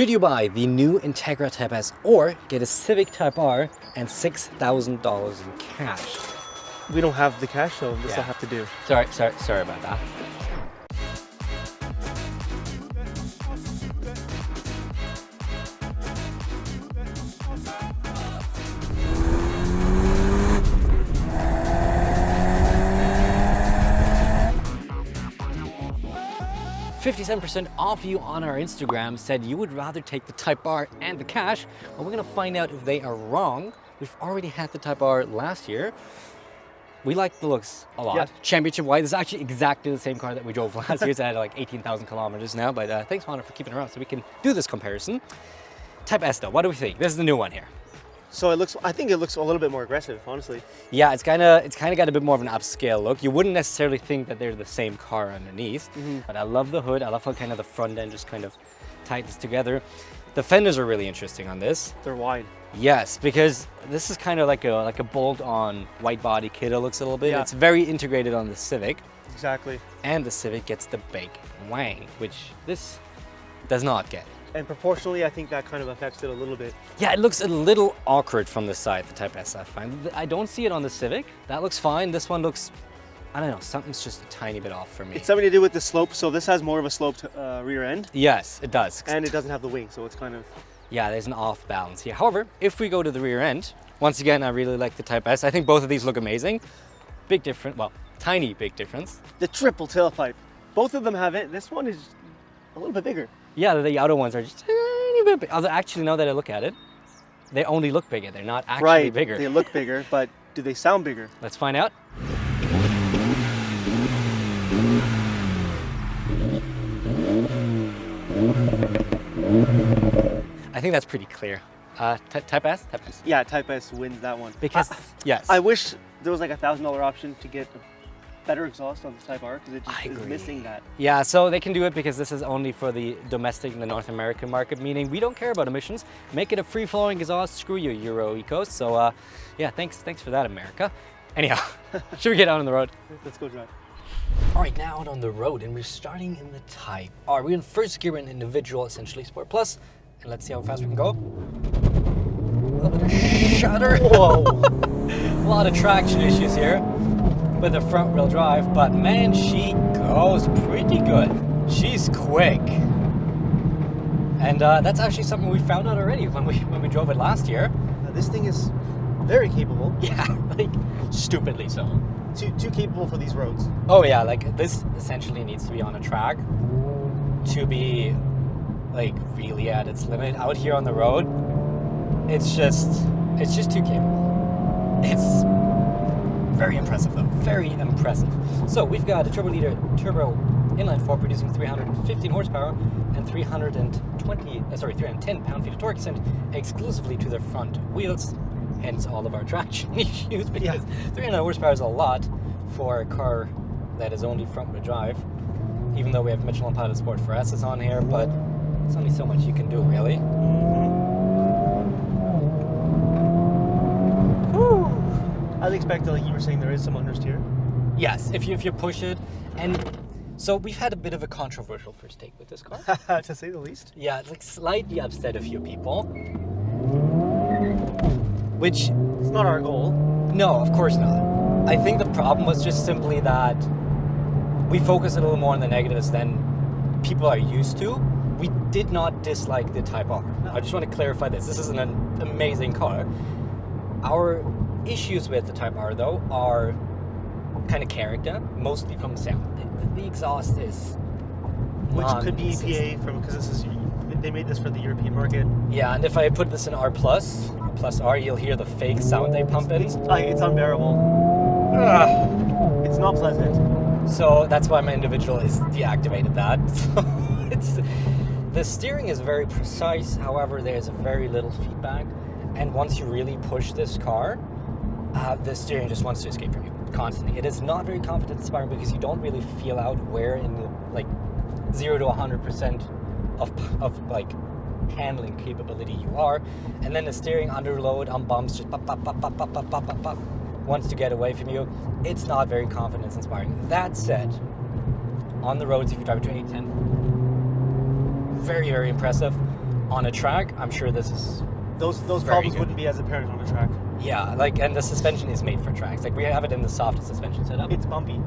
Should you buy the new Integra Type-S or get a Civic Type-R and $6,000 in cash? We don't have the cash, so this Yeah. will have to do. Sorry about that. $57% off you on our Instagram said you would rather take the Type-R and the cash. Well, we're gonna find out if they are wrong. We've already had the Type-R last year. We like the looks a lot. Yeah. Championship white is actually exactly the same car that we drove last year. It's at like 18,000 kilometers now, but thanks Honda for keeping it around so we can do this comparison. Type-S though, what do we think? This is the new one here. So I think it looks a little bit more aggressive, honestly. Yeah, it's kind of got a bit more of an upscale look. You wouldn't necessarily think that they're the same car underneath, but I love the hood. I love how kind of the front end just kind of tightens together. The fenders are really interesting on this. They're wide. Yes, because this is kind of like a bolt-on white body kit. It looks a little bit. Yeah. It's very integrated on the Civic, Exactly. and the Civic gets the big wang, which this does not get. And proportionally, I think that kind of affects it a little bit. Yeah, it looks a little awkward from the side, the Type-S, I find. I don't see it on the Civic. That looks fine. This one looks, I don't know, something's just a tiny bit off for me. It's something to do with the slope. So this has more of a sloped rear end, Yes, it does. and it doesn't have the wing, so it's kind of... Yeah, there's an off balance here. However, if we go to the rear end, once again, I really like the Type-S. I think both of these look amazing. Big difference, well, tiny big difference. The triple tailpipe. Both of them have it. This one is a little bit bigger. Yeah, the outer ones are just a tiny bit big. Although actually, now that I look at it, they only look bigger. They're not actually Right, bigger. they look bigger, but do they sound bigger? Let's find out. I think that's pretty clear. Type-S? Type-S. Yeah, Type-S wins that one. Because, yes. I wish there was like $1,000 option to get a better exhaust on the Type-R, because it I just is agree. missing that. Yeah, so they can do it because this is only for the domestic and the North American market, meaning we don't care about emissions. Make it a free-flowing exhaust, screw you, Euro Ecos. So yeah, thanks for that, America. Anyhow, should we get out on the road? Let's go drive. All right, now out on the road, and we're starting in the Type-R. We're in first gear in individual, essentially Sport Plus, and let's see how fast we can go. A little bit of shudder. Whoa. A lot of traction issues here with the front wheel drive, but man, she goes pretty good. She's quick. And that's actually something we found out already when we drove it last year. This thing is very capable. Yeah, like stupidly so. Too capable for these roads. Oh yeah, like this essentially needs to be on a track to be like really at its limit. Out here on the road, it's just too capable. It's very impressive though, very impressive. So we've got a turbo inline 4 producing 315 horsepower and 310 pound-feet of torque sent exclusively to the front wheels. Hence all of our traction issues, because 300 horsepower is a lot for a car that is only front-wheel drive. Even though we have Michelin Pilot Sport 4S's on here, but there's only so much you can do, really. Whew. I would expect, like you were saying, there is some understeer. Yes, if you push it. And so we've had a bit of a controversial first take with this car. To say the least. Yeah, it's like slightly upset a few people. Which, It's not our goal. no, of course not. I think the problem was just simply that we focus a little more on the negatives than people are used to. We did not dislike the Type-R. No. I just want to clarify this. This is an amazing car. Our issues with the Type-R, though, are kind of character, mostly from sound. The exhaust is Which could be non-consistent. EPA because they made this for the European market. Yeah, and if I put this in R+, plus R, you'll hear the fake sound they pump in. It's unbearable. Ugh. It's not pleasant. So that's why my individual is deactivated that. So the steering is very precise, however there's very little feedback, and once you really push this car, the steering just wants to escape from you constantly. It is not very confidence inspiring because you don't really feel out where in the, like 0 to 100% of like handling capability you are, and then the steering under load on bumps just pop, pop, pop, pop, pop, pop, pop, pop, pop, wants to get away from you. It's not very confidence inspiring. That said, on the roads, if you drive it to 810, very, very impressive. on a track, I'm sure this is Those very problems good. wouldn't be as apparent on a track. Yeah, like, and the suspension is made for tracks. Like, we have it in the softest suspension setup. It's bumpy.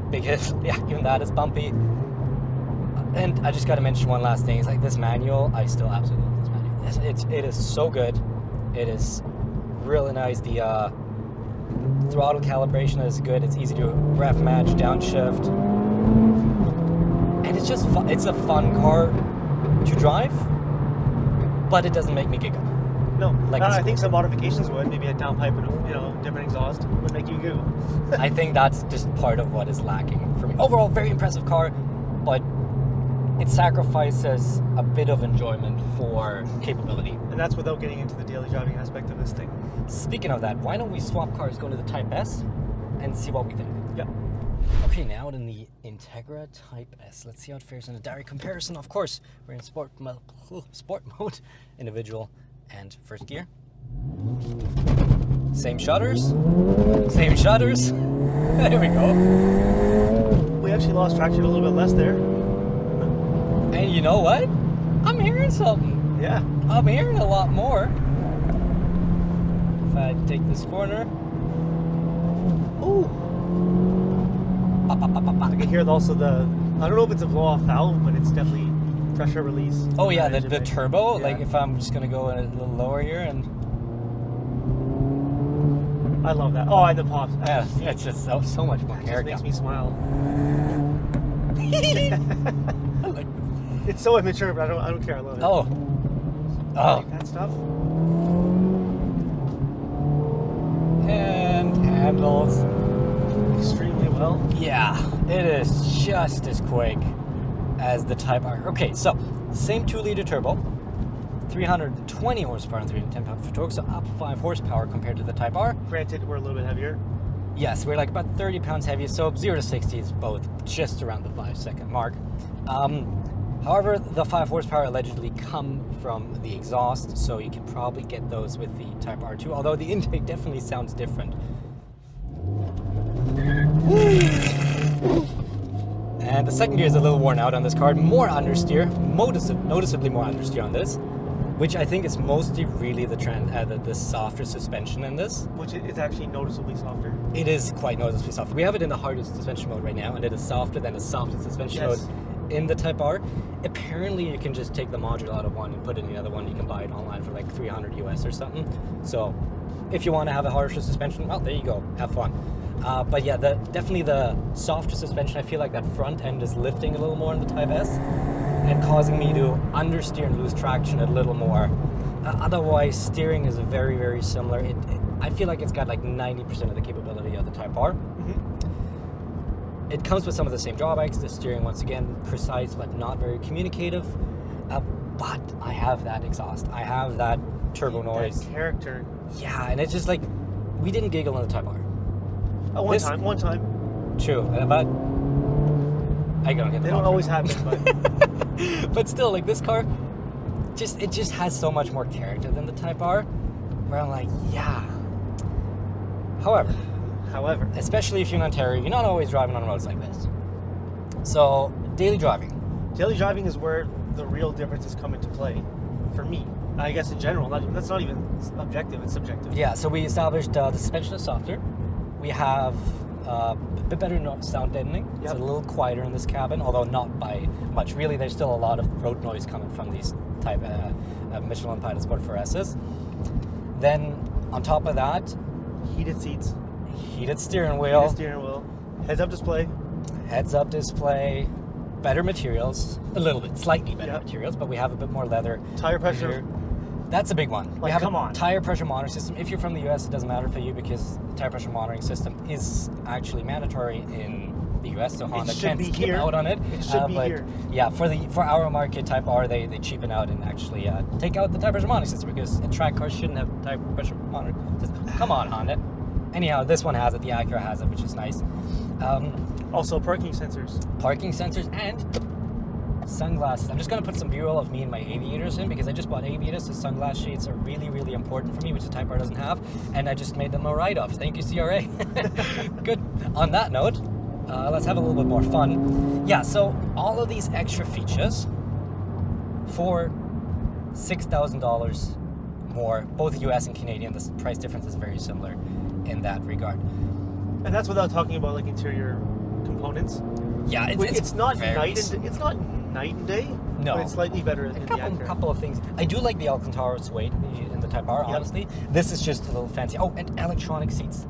Because, yeah, even that is bumpy. And I just got to mention one last thing. It's like this manual, I still absolutely love this manual. It is so good. It is really nice. The throttle calibration is good. It's easy to ref match, downshift. And it's just fun. It's a fun car to drive, but it doesn't make me giggle. No, Like I think some modifications would. Maybe a downpipe and different exhaust would make you giggle. I think that's just part of what is lacking for me. Overall, very impressive car, but it sacrifices a bit of enjoyment for capability. And that's without getting into the daily driving aspect of this thing. Speaking of that, why don't we swap cars, go to the Type-S, and see what we think. Yeah. Okay, now in the Integra Type-S. Let's see how it fares in a direct comparison. Of course, we're in sport mode, individual, and first gear. Same shutters. Same shutters. There we go. We actually lost traction a little bit less there. And you know what? I'm hearing something. Yeah. I'm hearing a lot more. If I take this corner. Ooh. I can hear also I don't know if it's a blow-off valve, but it's definitely pressure release. Oh yeah, the turbo. Yeah. Like if I'm just gonna go a little lower here and I love that. Oh, and the pops. yeah, it's just so much more It just character. makes me smile. I like It's so immature, but I don't care. I love it. oh, I like that stuff. and handles. Extremely well. Yeah, it is just as quick as the Type-R. Okay, so same 2-liter turbo, 320 horsepower and 310 pound-feet of torque, so up 5 horsepower compared to the Type-R. Granted, we're a little bit heavier. Yes, we're like about 30 pounds heavier, so 0 to 60 is both just around the 5-second mark. However, the 5 horsepower allegedly come from the exhaust, so you can probably get those with the Type-R too, although the intake definitely sounds different. And the second gear is a little worn out on this car. More understeer, noticeably more understeer on this, which I think is mostly really the softer suspension in this. Which is actually noticeably softer. It is quite noticeably softer. We have it in the hardest suspension mode right now, and it is softer than the softest suspension Yes. mode in the Type-R. Apparently, you can just take the module out of one and put it in the other one. You can buy it online for like $300 US or something. So, if you want to have a harsher suspension, well, there you go. Have fun. But yeah, definitely the softer suspension. I feel like that front end is lifting a little more in the Type-S and causing me to understeer and lose traction a little more. Otherwise, steering is very, very similar. I feel like it's got like 90% of the capability of the Type-R. It comes with some of the same drawbacks. The steering, once again, precise but not very communicative. But I have that exhaust. I have that turbo noise. That character. Yeah, and it's just like, we didn't giggle on the Type-R. One time. True, but I don't get the They don't always happen, but But still, like this car, it just has so much more character than the Type-R, where I'm like, yeah. However, especially if you're in Ontario, you're not always driving on roads like this. So, daily driving. daily driving is where the real differences come into play for me. I guess in general, that's not even objective, it's subjective. Yeah, so we established the suspension is softer. We have a bit better sound deadening. It's a little quieter in this cabin, although not by much. Really, there's still a lot of road noise coming from these type Michelin Pilot Sport 4S's. Then, on top of that, Heated seats, heated steering wheel, heads-up display, better materials, a little bit, slightly better materials, but we have a bit more leather. tire pressure. That's a big one. Like, we have come on. Tire pressure monitoring system. If you're from the US, it doesn't matter for you because the tire pressure monitoring system is actually mandatory in the US, so Honda can't skip out on it. It should be but here. Yeah, for our market, Type-R, they cheapen out and actually take out the tire pressure monitoring system because a track car shouldn't have tire pressure monitoring system. Come on, Honda. Anyhow, this one has it. The Acura has it, which is nice. Also, parking sensors. Parking sensors and sunglasses. I'm just going to put some B-roll of me and my aviators in because I just bought aviators, so sunglass shades are really, really important for me, which the Type-R doesn't have, and I just made them a write-off. Thank you, CRA. Good. On that note, let's have a little bit more fun. Yeah, so all of these extra features for $6,000 more. Both US and Canadian, the price difference is very similar in that regard. And that's without talking about like interior components. Yeah, It's not very it's not night and day. No. But it's slightly better than the Acura. Couple of things. I do like the Alcantara suede in the Type-R, honestly. This is just a little fancy. Oh, and electronic seats.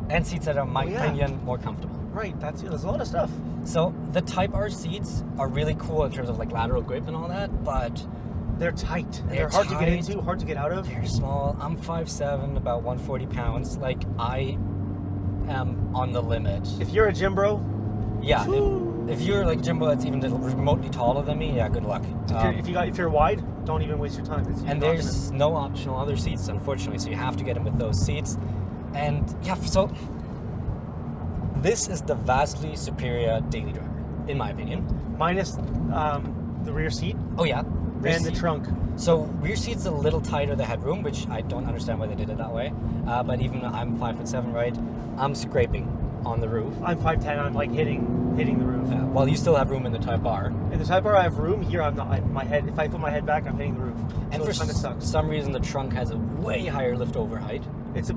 And seats that are, in my opinion, more comfortable. Right, there's a lot of stuff. So the Type-R seats are really cool in terms of like lateral grip and all that, but they're tight. They're hard to get into, hard to get out of. They're small. I'm 5'7", about 140 pounds. Like, I am on the limit. If you're a gym bro, yeah. If you're like Jimbo that's even remotely taller than me, yeah, good luck. If you're wide, don't even waste your time. And there's no optional other seats, unfortunately, so you have to get them with those seats. And yeah, so this is the vastly superior daily driver, in my opinion. Minus the rear seat. Oh yeah. And the trunk. So rear seat's a little tighter, the headroom, which I don't understand why they did it that way. But even though I'm 5'7", right, I'm scraping on the roof. I'm 5'10", I'm like hitting the roof. Well, you still have room in the Type-R. In the Type-R, I have room. Here, I'm not. If I put my head back, I'm hitting the roof. And so for some reason, the trunk has a way higher lift-over height. It's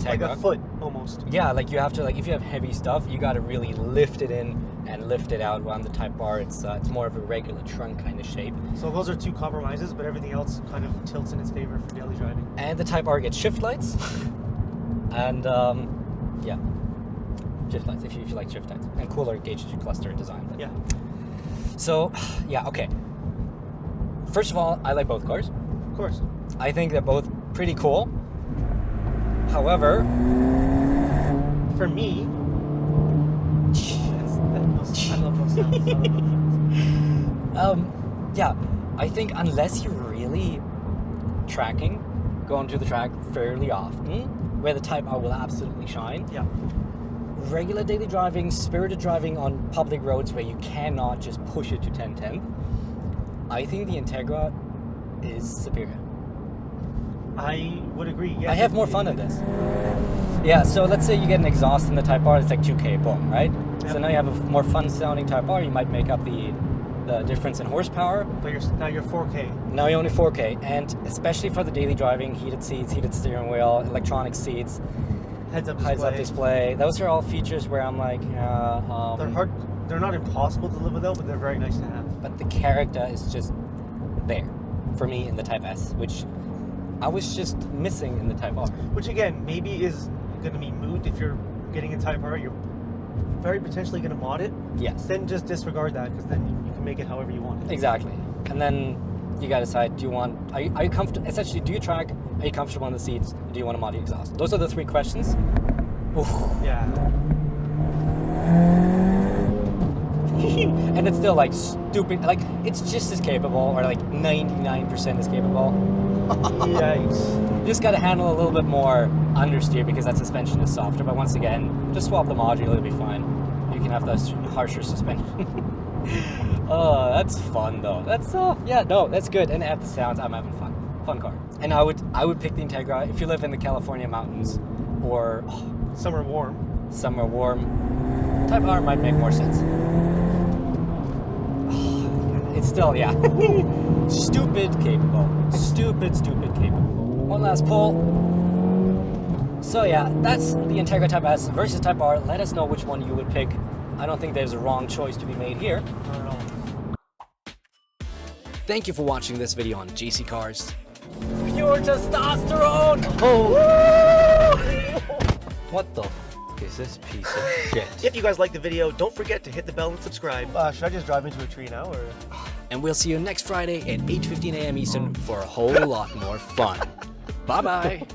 like a foot almost. Yeah, like you have to, like if you have heavy stuff, you got to really lift it in and lift it out. While on the Type-R, it's more of a regular trunk kind of shape. So those are two compromises, but everything else kind of tilts in its favor for daily driving. And the Type-R gets shift lights, and yeah, shift lights if you like shift lights, and cooler gauge cluster design. Yeah. So yeah, okay. First of all, I like both cars. Of course. I think they're both pretty cool. However, for me, I love those sounds. Yeah, I think unless you're really tracking, going to the track fairly often, where the Type-R will absolutely shine. Yeah. Regular daily driving, spirited driving on public roads where you cannot just push it to 10/10, I think the Integra is superior. I would agree. Yes, I have more fun in this. Yeah, so let's say you get an exhaust in the Type-R, it's like 2K, boom, right? Yep. So now you have a more fun-sounding Type-R. You might make up the difference in horsepower. But now you're 4K. Now you're only 4K, and especially for the daily driving, heated seats, heated steering wheel, electronic seats, heads-up display. Those are all features where I'm like, they're hard. They're not impossible to live without, but they're very nice to have. But the character is just there for me in the Type-S, which I was just missing in the Type-R. Which again, maybe is going to be moot if you're getting a Type-R. You're very potentially going to mod it. Yes. Then just disregard that, because then you can make it however you want it. Exactly. And then you got to decide, do you want, are you comfortable, essentially, do you track, are you comfortable on the seats, do you want to mod the exhaust? Those are the three questions. Oof. Yeah. And it's still like stupid, like it's just as capable, or like 99% as capable. Yikes. You just got to handle a little bit more understeer because that suspension is softer, but once again, just swap the module, it'll be fine. You can have the harsher suspension. Oh, that's fun though. That's yeah, no, that's good. And at the sounds, I'm having fun. Fun car. And I would pick the Integra if you live in the California mountains or somewhere warm. Somewhere warm. Type-R might make more sense. It's still, yeah. Stupid capable. Stupid capable. One last poll. So yeah, that's the Integra Type-S versus Type-R. Let us know which one you would pick. I don't think there's a wrong choice to be made here. Not at all. Thank you for watching this video on JC Cars. Pure testosterone! Oh! What the is this piece of shit? If you guys like the video, don't forget to hit the bell and subscribe. Should I just drive into a tree now, or? And we'll see you next Friday at 8:15 a.m. Eastern for a whole lot more fun. Bye-bye.